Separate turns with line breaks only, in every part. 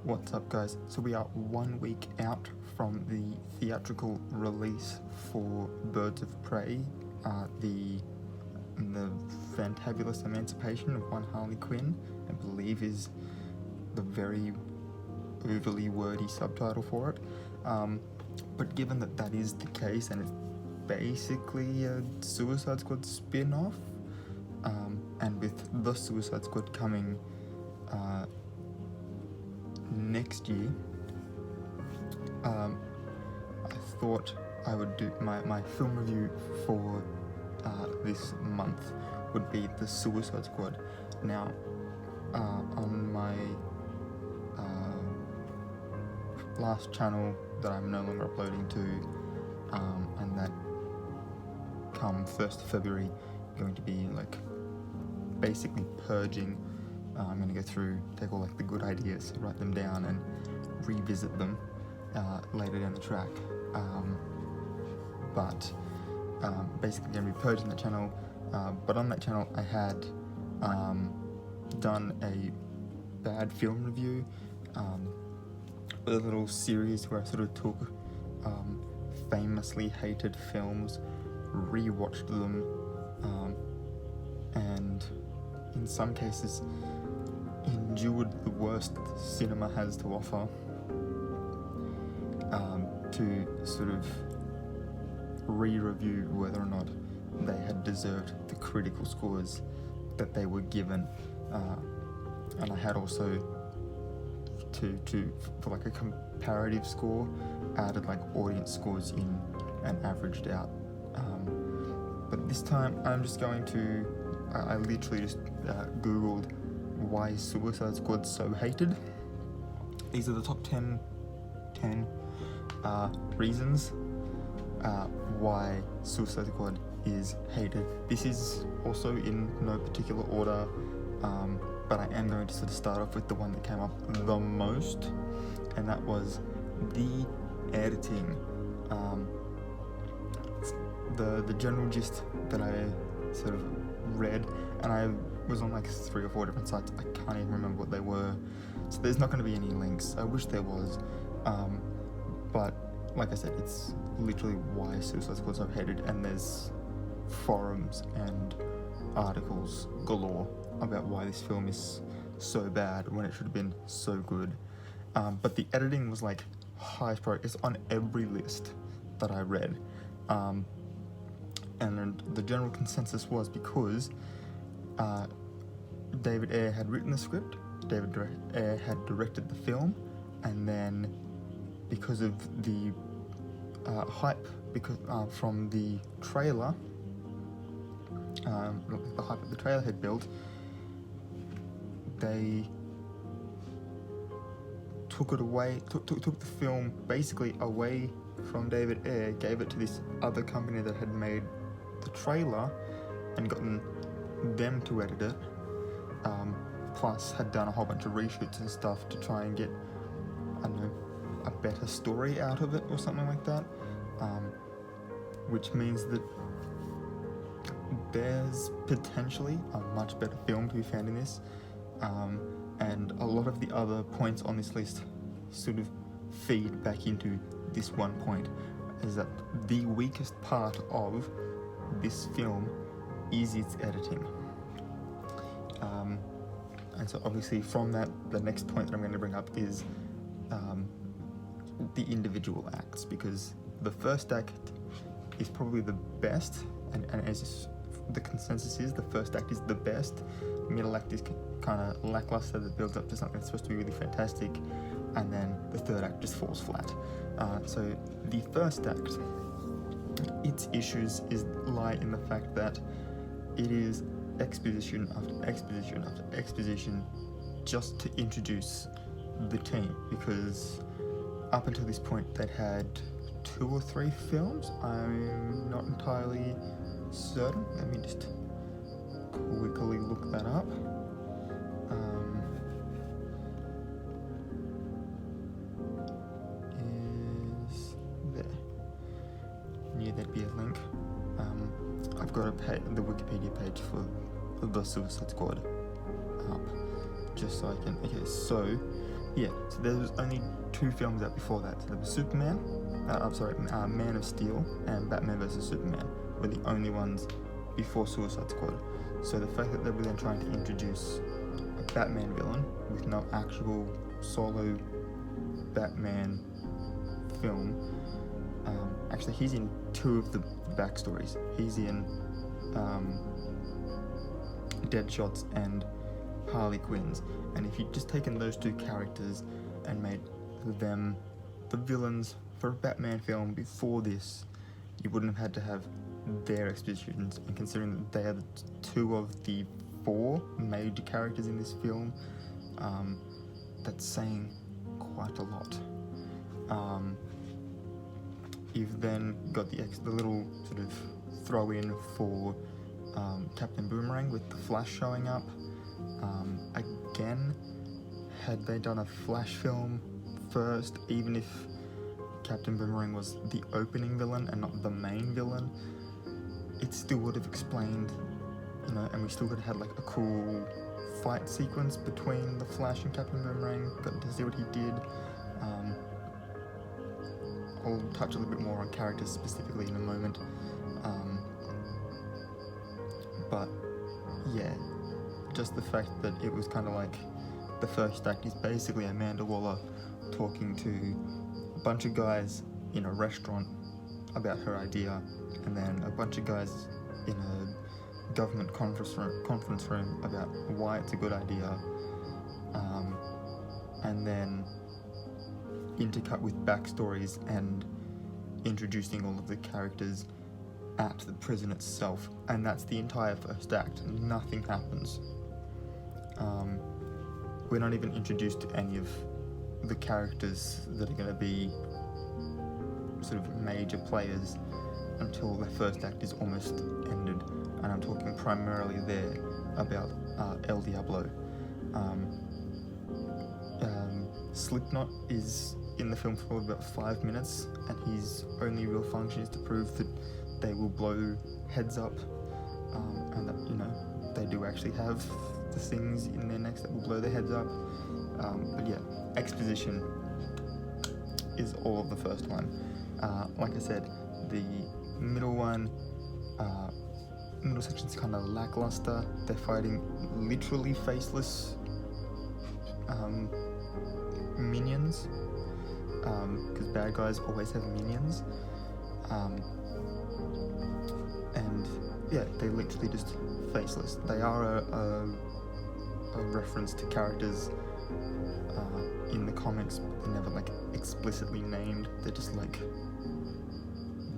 What's up, guys? So we are 1 week out from the theatrical release for Birds of Prey, the fantabulous emancipation of one Harley Quinn, I believe is the very overly wordy subtitle for it. But given that that is the case, and it's basically a Suicide Squad spin-off, and with the Suicide Squad coming next year, I thought I would do my film review for this month would be the Suicide Squad. Now, on my last channel that I'm no longer uploading to, and that come 1st of February, going to be like basically purging. I'm going to go through, take all like the good ideas, write them down, and revisit them later down the track. But basically going to be purging the channel. But on that channel, I had done a bad film review, with a little series where I sort of took famously hated films, rewatched them, and in some cases endured the worst cinema has to offer, to sort of re-review whether or not they had deserved the critical scores that they were given, and I had also for like a comparative score added like audience scores in and averaged out, but this time I'm just going to I literally just googled why Suicide Squad's so hated. These are the top 10 reasons why Suicide Squad is hated. This is also in no particular order, but I am going to sort of start off with the one that came up the most, and that was the editing. The general gist that I sort of read, and I was on like 3 or 4 different sites, I can't even remember what they were, so there's not going to be any links. I wish there was, but like I said, it's literally why Suicide Squad's so hated, and there's forums and articles galore about why this film is so bad when it should have been so good. But the editing was like highest priority. It's on every list that I read, and the general consensus was because David Ayer had written the script, David Ayer had directed the film, and then because of the hype, from the trailer, the hype that the trailer had built, they took it away, took the film basically away from David Ayer, gave it to this other company that had made the trailer and gotten them to edit it, plus had done a whole bunch of reshoots and stuff to try and get, I don't know, a better story out of it or something like that, which means that there's potentially a much better film to be found in this, and a lot of the other points on this list sort of feed back into this one point, is that the weakest part of this film is its editing. And so obviously from that, the next point that I'm going to bring up is the individual acts, because the first act is probably the best, and as the consensus is, the first act is the best. Middle act is kind of lackluster, that builds up to something that's supposed to be really fantastic, and then the third act just falls flat. So the first act, its issues lie in the fact that it is exposition after exposition after exposition just to introduce the team, because up until this point they'd had 2 or 3 films. I'm not entirely certain. Let me just quickly look that up. Is there? Knew there'd be a link. I've got the Wikipedia page for the Suicide Squad up, just so I can. Okay, so Yeah, so there was only 2 films out before that. So there was Superman, Man of Steel and Batman vs Superman were the only ones before Suicide Squad. So the fact that they were then trying to introduce a Batman villain with no actual solo Batman film. Actually, he's in 2 of the backstories. He's in Deadshot's and Harley Quinn's. And if you'd just taken those 2 characters and made them the villains for a Batman film before this, you wouldn't have had to have their expositions. And considering that they are the 2 of the 4 major characters in this film, that's saying quite a lot. You've then got the little sort of throw in for Captain Boomerang with the Flash showing up. Again, had they done a Flash film first, even if Captain Boomerang was the opening villain and not the main villain, it still would have explained, and we still could have had like a cool fight sequence between the Flash and Captain Boomerang. Got to see what he did. I'll touch a little bit more on characters specifically in a moment. But yeah, just the fact that it was kind of like the first act is basically Amanda Waller talking to a bunch of guys in a restaurant about her idea, and then a bunch of guys in a government conference room about why it's a good idea, and then intercut with backstories and introducing all of the characters at the prison itself, and that's the entire first act. Nothing happens. We're not even introduced to any of the characters that are going to be sort of major players until the first act is almost ended, and I'm talking primarily there about El Diablo. Slipknot is in the film for about 5 minutes, and his only real function is to prove that they will blow heads up, and that they do actually have the things in their necks that will blow their heads up. But yeah, exposition is all of the first one. Like I said, the middle section's kind of lackluster. They're fighting literally faceless minions, because bad guys always have minions, and yeah, they're literally just faceless. They are a reference to characters in the comics, but they're never like explicitly named. They're just like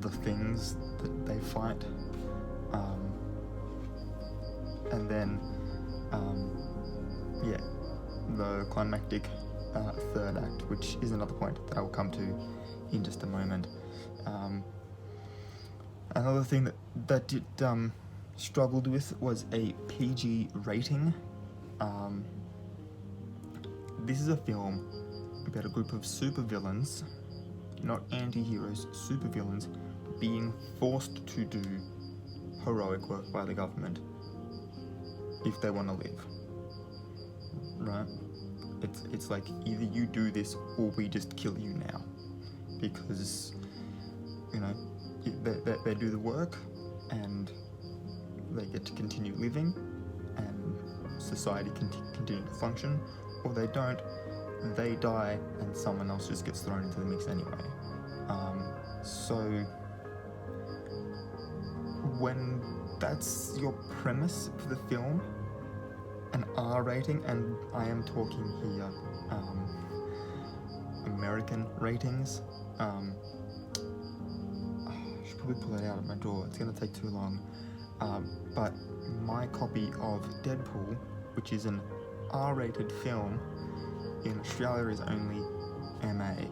the things that they fight. And then yeah, the climactic third act, which is another point that I will come to in just a moment. Another thing that it struggled with was a PG rating. This is a film about a group of supervillains, not anti-heroes, supervillains, being forced to do heroic work by the government if they want to live, right? It's like, either you do this or we just kill you now, because they do the work and they get to continue living and society can continue to function, or they don't, they die and someone else just gets thrown into the mix anyway. So when that's your premise for the film, an R rating, and I am talking here American ratings, I should probably pull it out of my drawer, it's going to take too long, but my copy of Deadpool, which is an R-rated film, in Australia is only MA,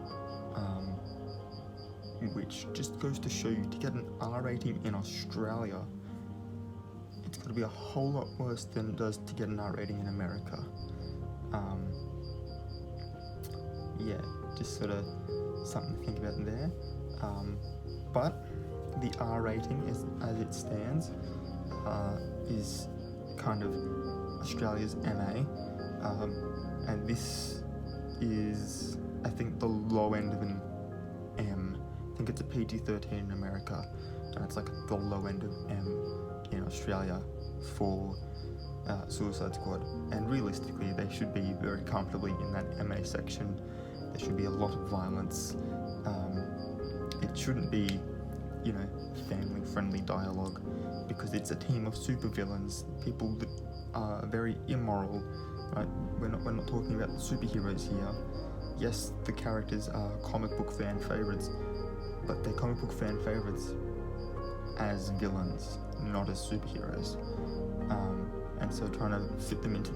which just goes to show you, to get an R rating in Australia, it's going to be a whole lot worse than it does to get an R rating in America. Yeah, just sort of something to think about there. But the R rating, is, as it stands, is kind of Australia's MA, and this is, I think, the low end of an M. I think it's a PG-13 in America, and it's like the low end of M in Australia for Suicide Squad. And realistically, they should be very comfortably in that MA section. There should be a lot of violence. It shouldn't be, family-friendly dialogue, because it's a team of supervillains, people that are very immoral. Right? We're not talking about superheroes here. Yes, the characters are comic book fan favorites, but they're comic book fan favorites as villains, not as superheroes. And so trying to fit them into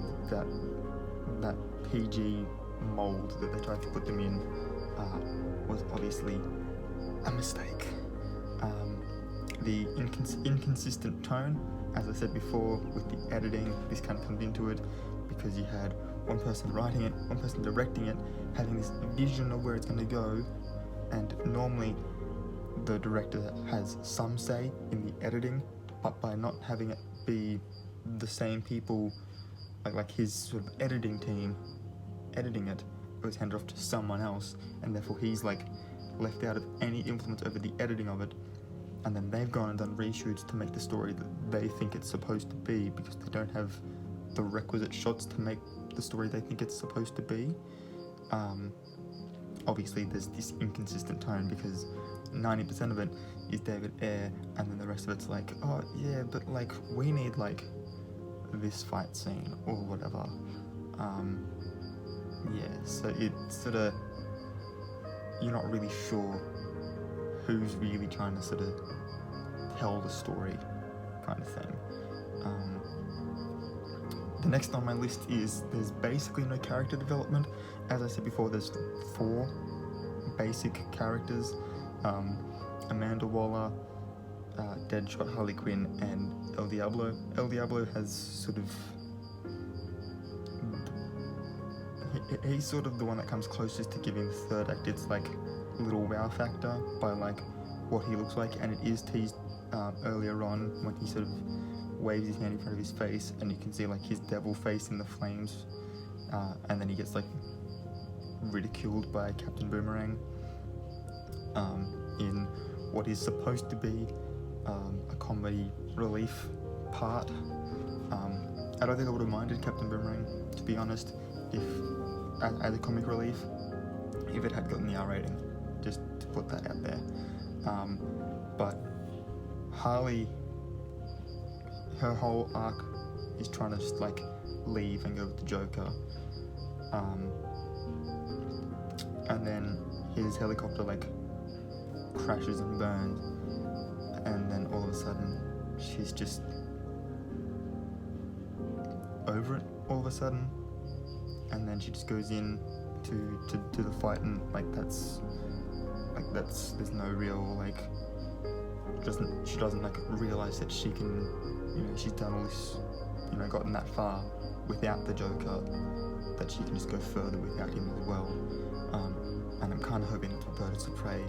that PG mold that they tried to put them in was obviously a mistake. The inconsistent tone, as I said before, with the editing, this kind of comes into it, because you had one person writing it, one person directing it, having this vision of where it's going to go, and normally the director has some say in the editing, but by not having it be the same people, like his sort of editing team editing it, it was handed off to someone else, and therefore he's like left out of any influence over the editing of it. And then they've gone and done reshoots to make the story that they think it's supposed to be, because they don't have the requisite shots to make the story they think it's supposed to be. Obviously there's this inconsistent tone, because 90% of it is David Ayer, and then the rest of it's like, oh yeah, but like we need like this fight scene or whatever. So it's sort of, you're not really sure who's really trying to sort of tell the story, kind of thing. The next on my list is there's basically no character development. As I said before, there's 4 basic characters: Amanda Waller, Deadshot, Harley Quinn, and El Diablo. El Diablo has sort of, he's sort of the one that comes closest to giving the third act its like little wow factor by like what he looks like, and it is teased earlier on when he sort of waves his hand in front of his face, and you can see like his devil face in the flames, and then he gets like ridiculed by Captain Boomerang in what is supposed to be a comedy relief part. I don't think I would have minded Captain Boomerang, to be honest, if as a comic relief, if it had gotten the R rating, just to put that out there. But Harley, her whole arc is trying to just like leave and go with the Joker, and then his helicopter like crashes and burns, and then all of a sudden she's just over it all of a sudden, and then she just goes in to the fight, and that's there's no real like, she doesn't like realize that she can, she's done all this, gotten that far without the Joker, that she can just go further without him as well. And I'm kind of hoping that's what Birds of Prey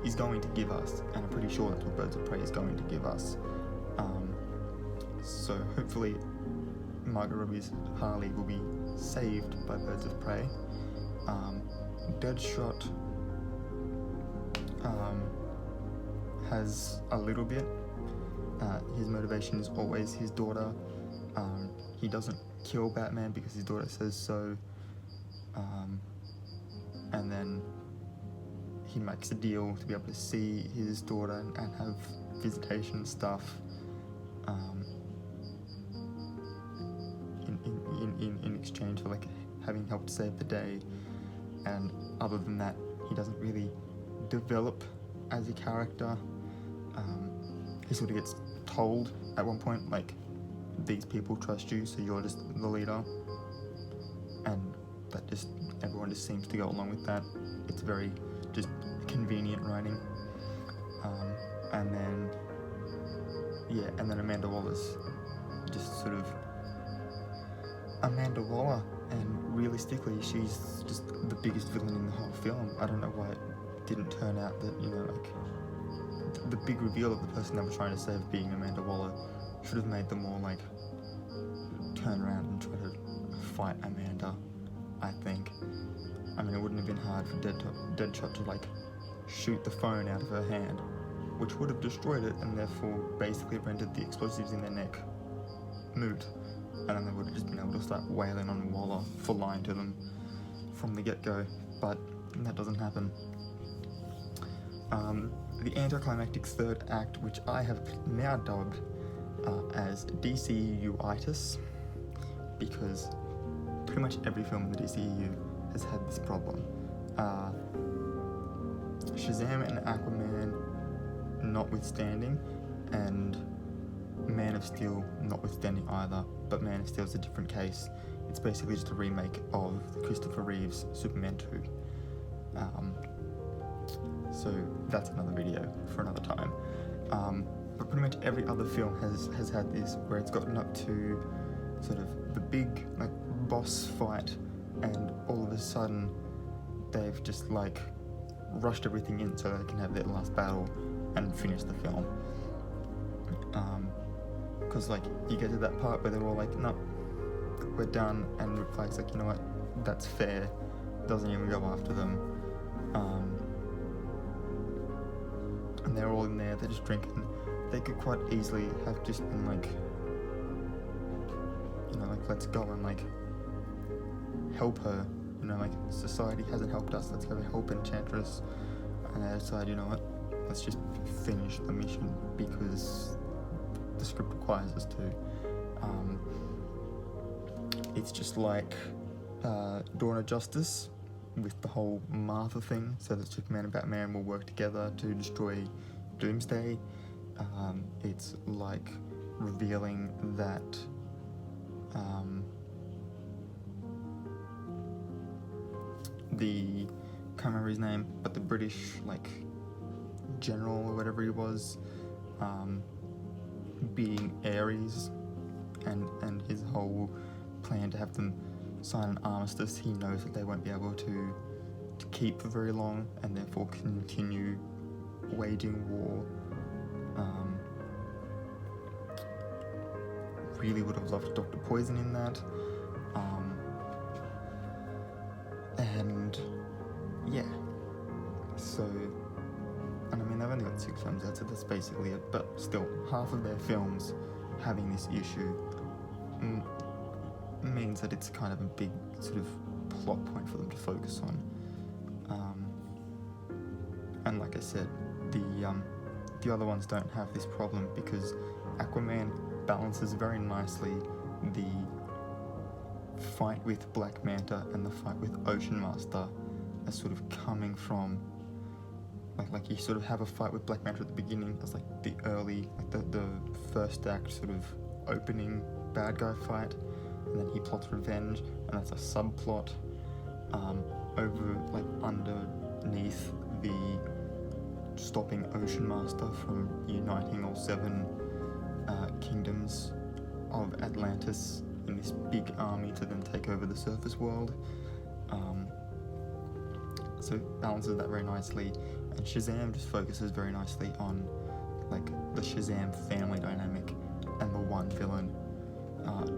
is going to give us, and I'm pretty sure that's what Birds of Prey is going to give us. So hopefully Margot Robbie's Harley will be saved by Birds of Prey. Deadshot has a little bit. His motivation is always his daughter. He doesn't kill Batman because his daughter says so. And then he makes a deal to be able to see his daughter and have visitation and stuff. In exchange for like having helped save the day. And other than that, he doesn't really develop as a character. He sort of gets told at one point, like, these people trust you, so you're just the leader. And that just, everyone just seems to go along with that. It's very just convenient writing. And then Amanda Waller's just sort of Amanda Waller, and realistically she's just the biggest villain in the whole film. I don't know why it didn't turn out that, the big reveal of the person that we're trying to save being Amanda Waller should have made them more like turn around and try to fight Amanda, I think. I mean, it wouldn't have been hard for Deadshot to like shoot the phone out of her hand, which would have destroyed it and therefore basically rendered the explosives in their neck moot. And then they would have just been able to start wailing on Waller for lying to them from the get-go, but that doesn't happen. The anticlimactic third act, which I have now dubbed as DCEU-itis, because pretty much every film in the DCEU has had this problem. Shazam and Aquaman notwithstanding, and Man of Steel notwithstanding either, but Man of Steel is a different case. It's basically just a remake of Christopher Reeve's Superman 2. So that's another video for another time. But pretty much every other film has had this, where it's gotten up to sort of the big like boss fight, and all of a sudden they've just like rushed everything in so they can have their last battle and finish the film. Because like you get to that part where they're all like, no, we're done, and Rick Flagg's like, you know what, that's fair, doesn't even go after them. And they're all in there, they're just drinking. They could quite easily have just been like, you know, like, let's go and like help her, you know, like society hasn't helped us, let's go help Enchantress. And they decide, you know what, let's just finish the mission because the script requires us to. It's just like Dawn of Justice with the whole Martha thing, so that Superman and Batman will work together to destroy Doomsday. It's like revealing that the, can't remember his name, but the British like general or whatever he was, being Ares, and his whole plan to have them sign an armistice, he knows that they won't be able to keep for very long, and therefore continue waging war. Really would have loved Dr. Poison in that. And yeah, so, and I mean, they've only got 6 films out, so that's basically it, but still, half of their films having this issue means that it's kind of a big sort of plot point for them to focus on. And like I said, the other ones don't have this problem because Aquaman balances very nicely the fight with Black Manta and the fight with Ocean Master as sort of coming from like you sort of have a fight with Black Manta at the beginning as like the early, like the first act sort of opening bad guy fight, and then he plots revenge, and that's a subplot over like underneath the stopping Ocean Master from uniting all 7 kingdoms of Atlantis in this big army to then take over the surface world. So it balances that very nicely, and Shazam just focuses very nicely on like the Shazam family dynamic and the one villain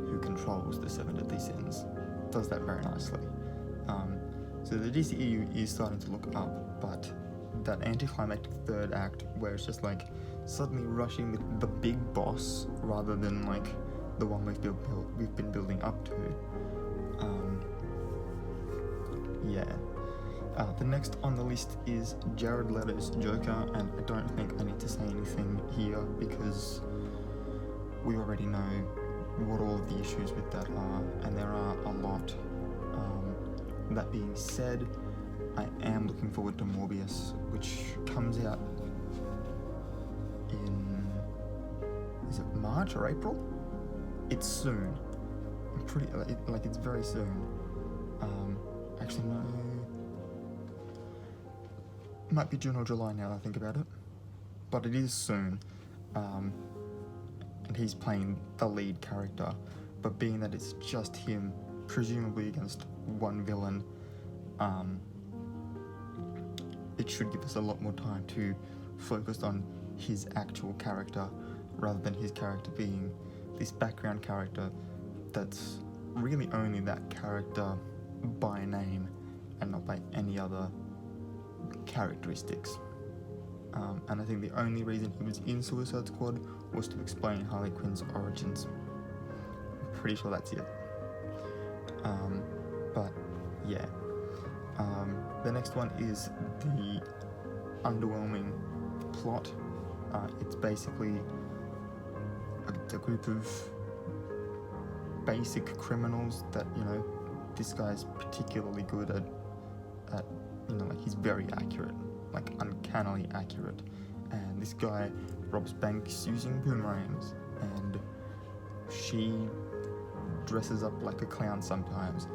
who controls the 7 deadly sins. Does that very nicely. So the DCEU is starting to look up, but that anticlimactic third act where it's just like suddenly rushing the big boss rather than like the one we've been building up to. The next on the list is Jared Leto's Joker, and I don't think I need to say anything here because we already know what all of the issues with that are, and there are a lot. That being said, I am looking forward to Morbius, which comes out in, is it March or April? It's soon. I'm pretty, like it's very soon. Actually no, it might be June or July now that I think about it, but it is soon. And he's playing the lead character, but being that it's just him, presumably against one villain, it should give us a lot more time to focus on his actual character rather than his character being this background character that's really only that character by name and not by any other characteristics. And I think the only reason he was in Suicide Squad was to explain Harley Quinn's origins. I'm pretty sure that's it. But yeah. The next one is the underwhelming plot. It's basically a group of basic criminals that, this guy's particularly good at like he's very accurate, like uncannily accurate. And this guy robs banks using boomerangs, and she dresses up like a clown sometimes.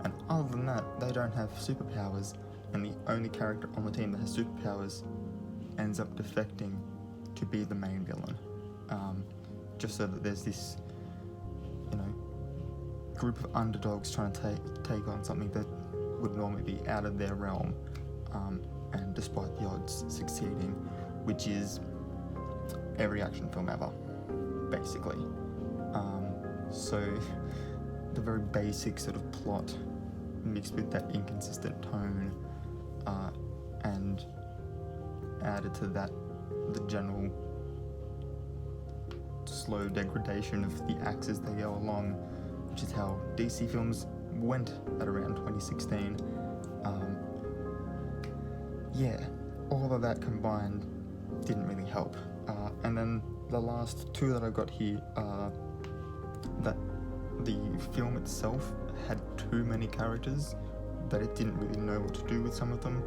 And other than that, they don't have superpowers, and the only character on the team that has superpowers ends up defecting to be the main villain. Just so that there's this, group of underdogs trying to take on something that would normally be out of their realm, and despite the odds, succeeding, which is every action film ever, basically. So the very basic sort of plot mixed with that inconsistent tone, and added to that the general slow degradation of the acts as they go along, which is how DC films went at around 2016. All of that combined didn't really help. And then the last two that I've got here are that the film itself had too many characters that it didn't really know what to do with some of them,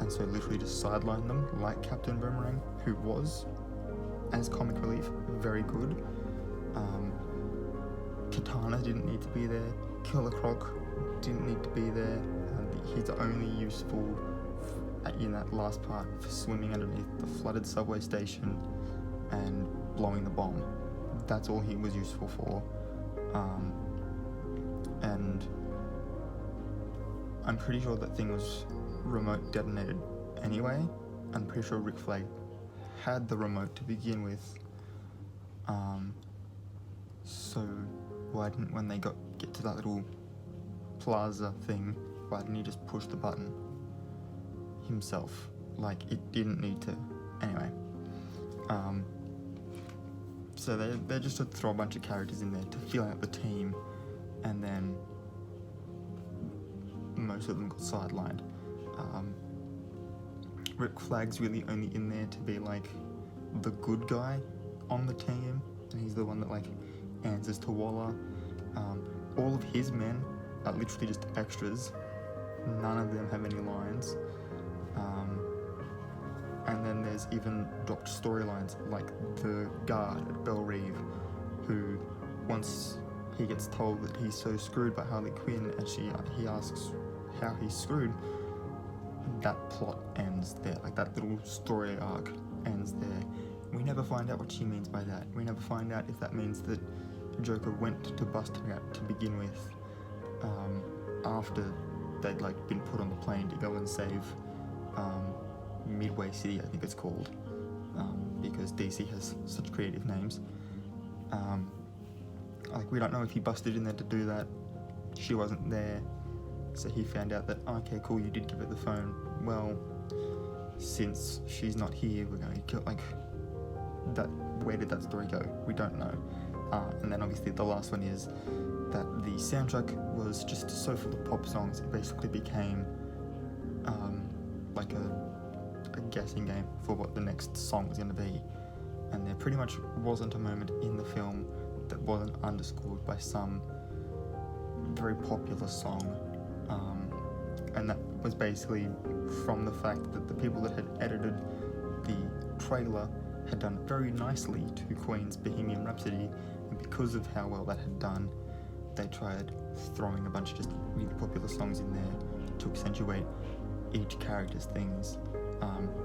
and so literally just sidelined them, like Captain Boomerang, who was, as comic relief, very good. Katana didn't need to be there, Killer Croc didn't need to be there, and he's only useful in that last part for swimming underneath the flooded subway station and blowing the bomb. That's all he was useful for. And I'm pretty sure that thing was remote detonated anyway. I'm pretty sure Rick Flag had the remote to begin with. So why didn't, when they get to that little plaza thing, why didn't he just push the button himself? Like, it didn't need to. Anyway. So they're just to throw a bunch of characters in there to fill out the team, and then most of them got sidelined. Rick Flag's really only in there to be like the good guy on the team, and he's the one that like answers to Waller. All of his men are literally just extras. None of them have any lines. And then there's even dropped storylines like the guard at Belle Reve, who once he gets told that he's so screwed by Harley Quinn, and he asks how he's screwed, that plot ends there. Like, that little story arc ends there. We never find out what she means by that. We never find out if that means that Joker went to bust her out to begin with, after they'd like been put on the plane to go and save Midway City, I think it's called, because DC has such creative names. Like, we don't know if he busted in there to do that. She wasn't there, so he found out that, okay, cool, you did give her the phone. Well, since she's not here, we're going to kill, like, that. Where did that story go? We don't know. And then obviously the last one is that the soundtrack was just so full of pop songs, it basically became like a guessing game for what the next song was going to be. And there pretty much wasn't a moment in the film that wasn't underscored by some very popular song. And that was basically from the fact that the people that had edited the trailer had done very nicely to Queen's Bohemian Rhapsody, and because of how well that had done, they tried throwing a bunch of just really popular songs in there to accentuate each character's things.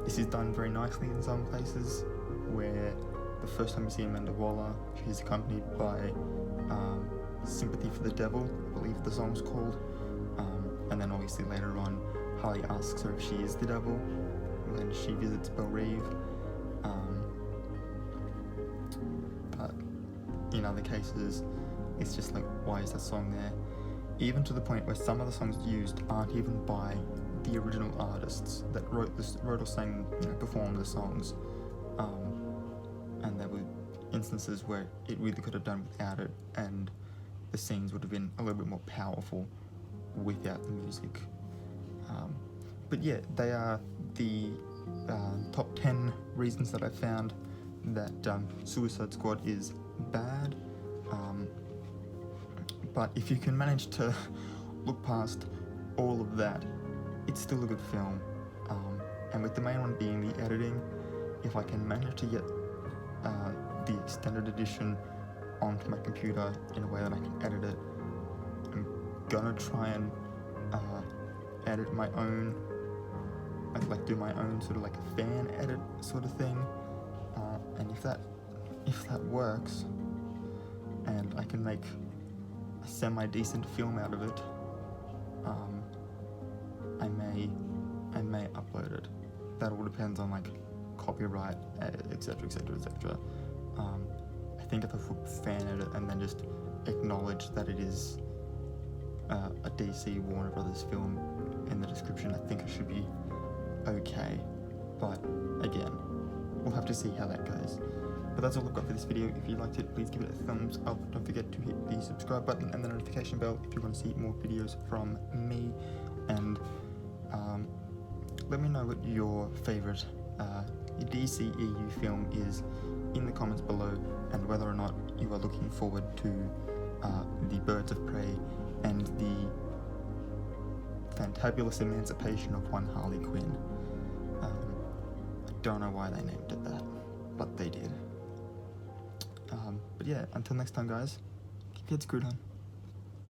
This is done very nicely in some places, where the first time you see Amanda Waller, she's accompanied by Sympathy for the Devil, I believe the song's called, and then obviously later on Harley asks her if she is the devil when she visits Belle Reve. But in other cases, it's just like, why is that song there? even to the point where some of the songs used aren't even by the original artists that wrote or sang, performed the songs. And there were instances where it really could have done without it, and the scenes would have been a little bit more powerful without the music. But yeah, they are the top 10 reasons that I found that Suicide Squad is bad. But if you can manage to look past all of that, it's still a good film. And with the main one being the editing, if I can manage to get the extended edition onto my computer in a way that I can edit it, I'm gonna try and edit my own, like do my own sort of like a fan edit sort of thing. And if that works, and I can make a semi-decent film out of it, I may upload it. That all depends on like copyright, etc, etc, etc. I think if I put fan edit and then just acknowledge that it is a DC Warner Brothers film in the description, I think it should be okay. But again, we'll have to see how that goes. But that's all I've got for this video. If you liked it, please give it a thumbs up. Don't forget to hit the subscribe button and the notification bell if you want to see more videos from me. And let me know what your favourite DCEU film is in the comments below, and whether or not you are looking forward to the Birds of Prey and the fantabulous emancipation of one Harley Quinn. I don't know why they named it that, but they did. But yeah, until next time guys, keep your heads screwed on.